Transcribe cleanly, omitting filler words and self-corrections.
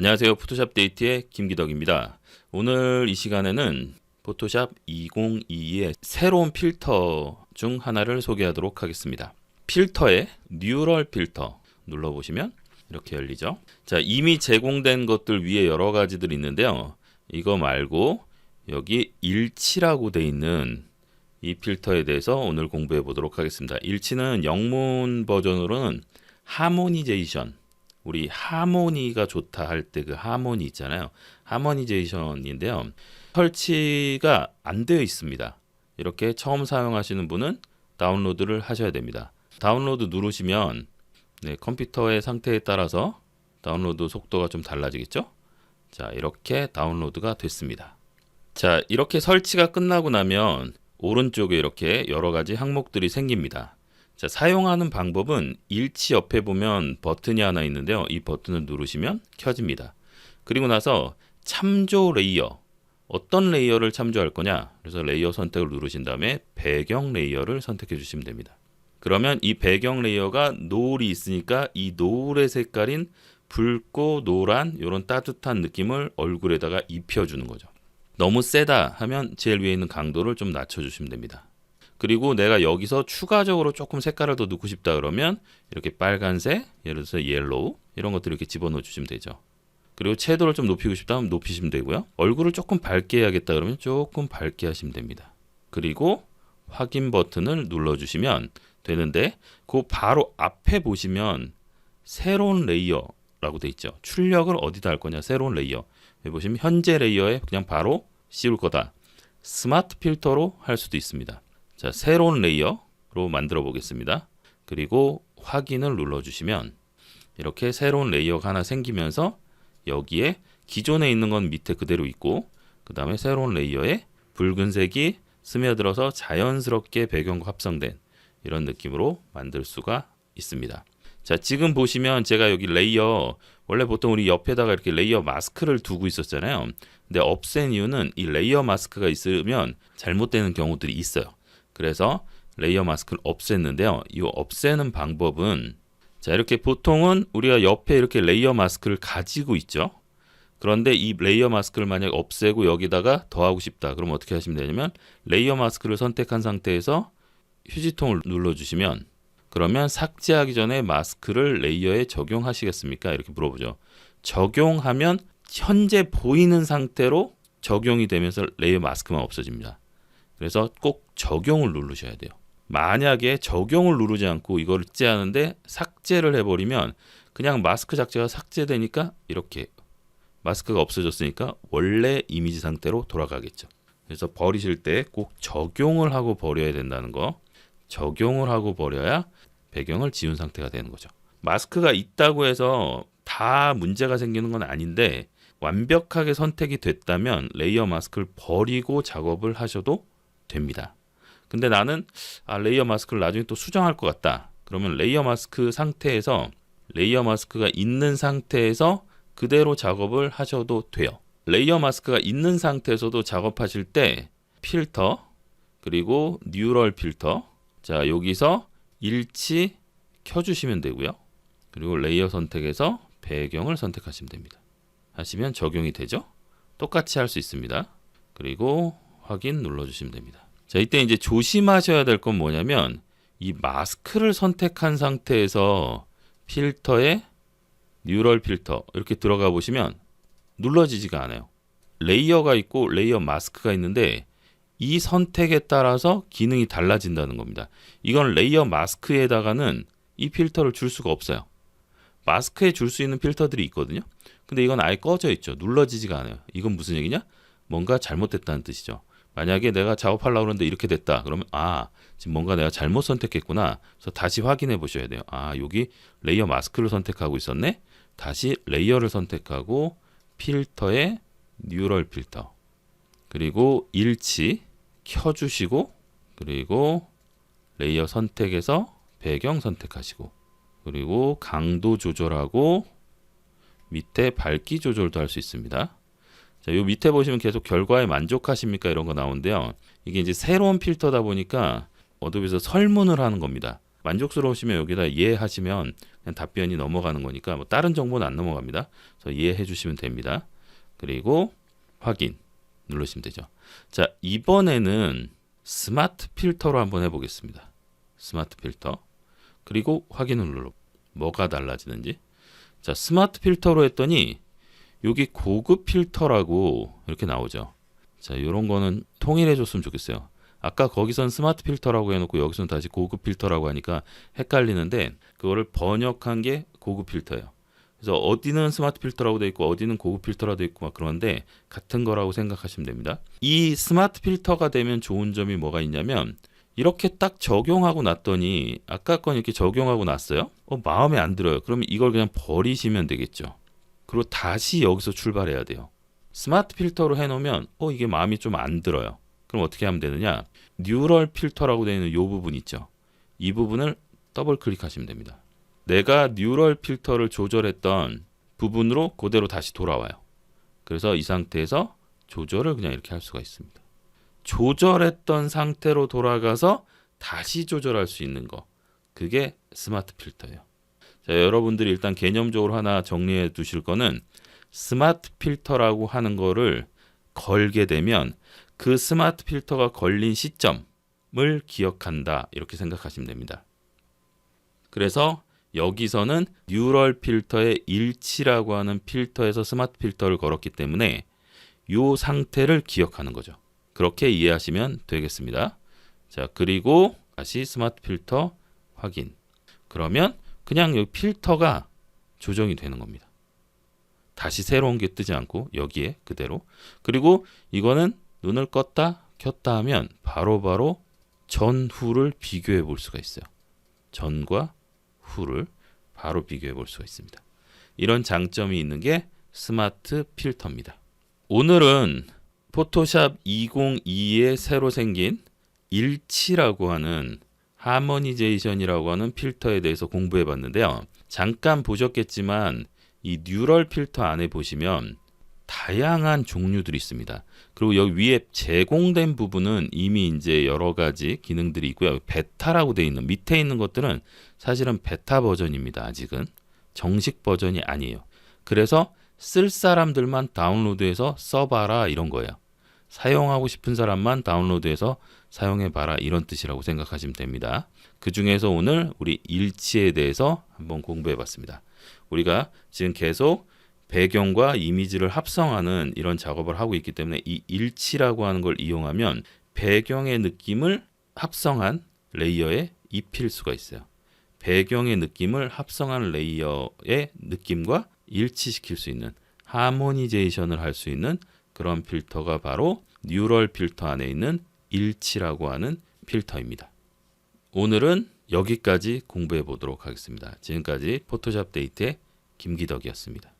안녕하세요. 포토샵 데이트의 김기덕입니다. 오늘 이 시간에는 포토샵 2022의 새로운 필터 중 하나를 소개하도록 하겠습니다. 필터에 뉴럴 필터 눌러보시면 이렇게 열리죠. 자, 이미 제공된 것들 위에 여러 가지들이 있는데요. 이거 말고 여기 일치라고 돼 있는 이 필터에 대해서 오늘 공부해 보도록 하겠습니다. 일치는 영문 버전으로는 하모니제이션, 우리 하모니가 좋다 할 때 그 하모니 있잖아요. 하모니제이션인데요. 설치가 안 되어 있습니다. 이렇게 처음 사용하시는 분은 다운로드를 하셔야 됩니다. 다운로드 누르시면 컴퓨터의 상태에 따라서 다운로드 속도가 좀 달라지겠죠? 자, 이렇게 다운로드가 됐습니다. 자, 이렇게 설치가 끝나고 나면 오른쪽에 이렇게 여러 가지 항목들이 생깁니다. 자, 사용하는 방법은 일치 옆에 보면 버튼이 하나 있는데요. 이 버튼을 누르시면 켜집니다. 그리고 나서 참조 레이어, 어떤 레이어를 참조할 거냐? 그래서 레이어 선택을 누르신 다음에 배경 레이어를 선택해 주시면 됩니다. 그러면 이 배경 레이어가 노을이 있으니까 이 노을의 색깔인 붉고 노란 이런 따뜻한 느낌을 얼굴에다가 입혀주는 거죠. 너무 세다 하면 제일 위에 있는 강도를 좀 낮춰주시면 됩니다. 그리고 내가 여기서 추가적으로 조금 색깔을 더 넣고 싶다 그러면 이렇게 빨간색, 예를 들어서 옐로우 이런 것들 이렇게 집어넣어 주시면 되죠. 그리고 채도를 좀 높이고 싶다 하면 높이시면 되고요. 얼굴을 조금 밝게 해야겠다 그러면 조금 밝게 하시면 됩니다. 그리고 확인 버튼을 눌러주시면 되는데 그 바로 앞에 보시면 새로운 레이어라고 돼 있죠. 출력을 어디다 할 거냐, 새로운 레이어. 여기 보시면 현재 레이어에 그냥 바로 씌울 거다. 스마트 필터로 할 수도 있습니다. 자, 새로운 레이어로 만들어 보겠습니다. 그리고 확인을 눌러주시면 이렇게 새로운 레이어가 하나 생기면서 여기에 기존에 있는 건 밑에 그대로 있고 그 다음에 새로운 레이어에 붉은색이 스며들어서 자연스럽게 배경과 합성된 이런 느낌으로 만들 수가 있습니다. 자, 지금 보시면 제가 여기 레이어, 원래 보통 우리 옆에다가 이렇게 레이어 마스크를 두고 있었잖아요. 근데 없앤 이유는 이 레이어 마스크가 있으면 잘못되는 경우들이 있어요. 그래서 레이어 마스크를 없앴는데요. 이 없애는 방법은, 자, 이렇게 보통은 우리가 옆에 이렇게 레이어 마스크를 가지고 있죠. 그런데 이 레이어 마스크를 만약 없애고 여기다가 더하고 싶다. 그럼 어떻게 하시면 되냐면 레이어 마스크를 선택한 상태에서 휴지통을 눌러주시면, 그러면 삭제하기 전에 마스크를 레이어에 적용하시겠습니까? 이렇게 물어보죠. 적용하면 현재 보이는 상태로 적용이 되면서 레이어 마스크만 없어집니다. 그래서 꼭 적용을 누르셔야 돼요. 만약에 적용을 누르지 않고 이걸 삭제하는데 삭제를 해버리면 그냥 마스크 자체가 삭제되니까 이렇게 마스크가 없어졌으니까 원래 이미지 상태로 돌아가겠죠. 그래서 버리실 때 꼭 적용을 하고 버려야 된다는 거. 적용을 하고 버려야 배경을 지운 상태가 되는 거죠. 마스크가 있다고 해서 다 문제가 생기는 건 아닌데 완벽하게 선택이 됐다면 레이어 마스크를 버리고 작업을 하셔도 됩니다. 근데 나는 레이어 마스크를 나중에 또 수정할 것 같다. 그러면 레이어 마스크 상태에서, 레이어 마스크가 있는 상태에서 그대로 작업을 하셔도 돼요. 레이어 마스크가 있는 상태에서도 작업하실 때 필터, 그리고 뉴럴 필터, 자, 여기서 일치 켜주시면 되고요. 그리고 레이어 선택에서 배경을 선택하시면 됩니다. 하시면 적용이 되죠. 똑같이 할 수 있습니다. 그리고 확인 눌러주시면 됩니다. 자, 이때 이제 조심하셔야 될 건 뭐냐면 이 마스크를 선택한 상태에서 필터에 뉴럴 필터 이렇게 들어가 보시면 눌러지지가 않아요. 레이어가 있고 레이어 마스크가 있는데 이 선택에 따라서 기능이 달라진다는 겁니다. 이건 레이어 마스크에다가는 이 필터를 줄 수가 없어요. 마스크에 줄 수 있는 필터들이 있거든요. 근데 이건 아예 꺼져 있죠. 눌러지지가 않아요. 이건 무슨 얘기냐? 뭔가 잘못됐다는 뜻이죠. 만약에 내가 작업하려고 하는데 이렇게 됐다. 그러면 지금 뭔가 내가 잘못 선택했구나. 그래서 다시 확인해 보셔야 돼요. 여기 레이어 마스크를 선택하고 있었네. 다시 레이어를 선택하고 필터에 뉴럴 필터, 그리고 일치 켜주시고, 그리고 레이어 선택에서 배경 선택하시고, 그리고 강도 조절하고 밑에 밝기 조절도 할 수 있습니다. 자, 요 밑에 보시면 계속 결과에 만족하십니까? 이런 거 나오는데요. 이게 이제 새로운 필터다 보니까 어도비에서 설문을 하는 겁니다. 만족스러우시면 여기다 예 하시면 그냥 답변이 넘어가는 거니까 뭐 다른 정보는 안 넘어갑니다. 그래서 이해해 주시면 됩니다. 그리고 확인 누르시면 되죠. 자, 이번에는 스마트 필터로 한번 해보겠습니다. 스마트 필터. 그리고 확인을 눌러. 뭐가 달라지는지. 자, 스마트 필터로 했더니 여기 고급 필터라고 이렇게 나오죠. 자, 이런 거는 통일해 줬으면 좋겠어요. 아까 거기선 스마트 필터라고 해놓고 여기서는 다시 고급 필터라고 하니까 헷갈리는데 그거를 번역한 게 고급 필터예요. 그래서 어디는 스마트 필터라고 돼 있고 어디는 고급 필터라고 돼 있고 막 그런데 같은 거라고 생각하시면 됩니다. 이 스마트 필터가 되면 좋은 점이 뭐가 있냐면 이렇게 딱 적용하고 났더니 아까 건 이렇게 적용하고 났어요. 마음에 안 들어요. 그러면 이걸 그냥 버리시면 되겠죠. 그리고 다시 여기서 출발해야 돼요. 스마트 필터로 해놓으면 이게 마음이 좀 안 들어요. 그럼 어떻게 하면 되느냐? 뉴럴 필터라고 되어 있는 이 부분 있죠. 이 부분을 더블 클릭하시면 됩니다. 내가 뉴럴 필터를 조절했던 부분으로 그대로 다시 돌아와요. 그래서 이 상태에서 조절을 그냥 이렇게 할 수가 있습니다. 조절했던 상태로 돌아가서 다시 조절할 수 있는 거. 그게 스마트 필터예요. 자, 여러분들이 일단 개념적으로 하나 정리해 두실 거는 스마트 필터라고 하는 거를 걸게 되면 그 스마트 필터가 걸린 시점을 기억한다. 이렇게 생각하시면 됩니다. 그래서 여기서는 뉴럴 필터의 일치라고 하는 필터에서 스마트 필터를 걸었기 때문에 이 상태를 기억하는 거죠. 그렇게 이해하시면 되겠습니다. 자, 그리고 다시 스마트 필터 확인. 그러면 그냥 여기 필터가 조정이 되는 겁니다. 다시 새로운 게 뜨지 않고 여기에 그대로. 그리고 이거는 눈을 껐다 켰다 하면 바로바로 전후를 비교해 볼 수가 있어요. 전과 후를 바로 비교해 볼 수가 있습니다. 이런 장점이 있는 게 스마트 필터입니다. 오늘은 포토샵 2022에 새로 생긴 일치라고 하는 하모니제이션이라고 하는 필터에 대해서 공부해 봤는데요. 잠깐 보셨겠지만 이 뉴럴 필터 안에 보시면 다양한 종류들이 있습니다. 그리고 여기 위에 제공된 부분은 이미 이제 여러 가지 기능들이 있고요. 베타라고 되어 있는 밑에 있는 것들은 사실은 베타 버전입니다. 아직은 정식 버전이 아니에요. 그래서 쓸 사람들만 다운로드해서 써봐라 이런 거예요. 사용하고 싶은 사람만 다운로드해서 사용해봐라 이런 뜻이라고 생각하시면 됩니다. 그 중에서 오늘 우리 일치에 대해서 한번 공부해봤습니다. 우리가 지금 계속 배경과 이미지를 합성하는 이런 작업을 하고 있기 때문에 이 일치라고 하는 걸 이용하면 배경의 느낌을 합성한 레이어에 입힐 수가 있어요. 배경의 느낌을 합성한 레이어의 느낌과 일치시킬 수 있는 하모니제이션을 할 수 있는 그런 필터가 바로 뉴럴 필터 안에 있는 일치라고 하는 필터입니다. 오늘은 여기까지 공부해 보도록 하겠습니다. 지금까지 포토샵 데이트의 김기덕이었습니다.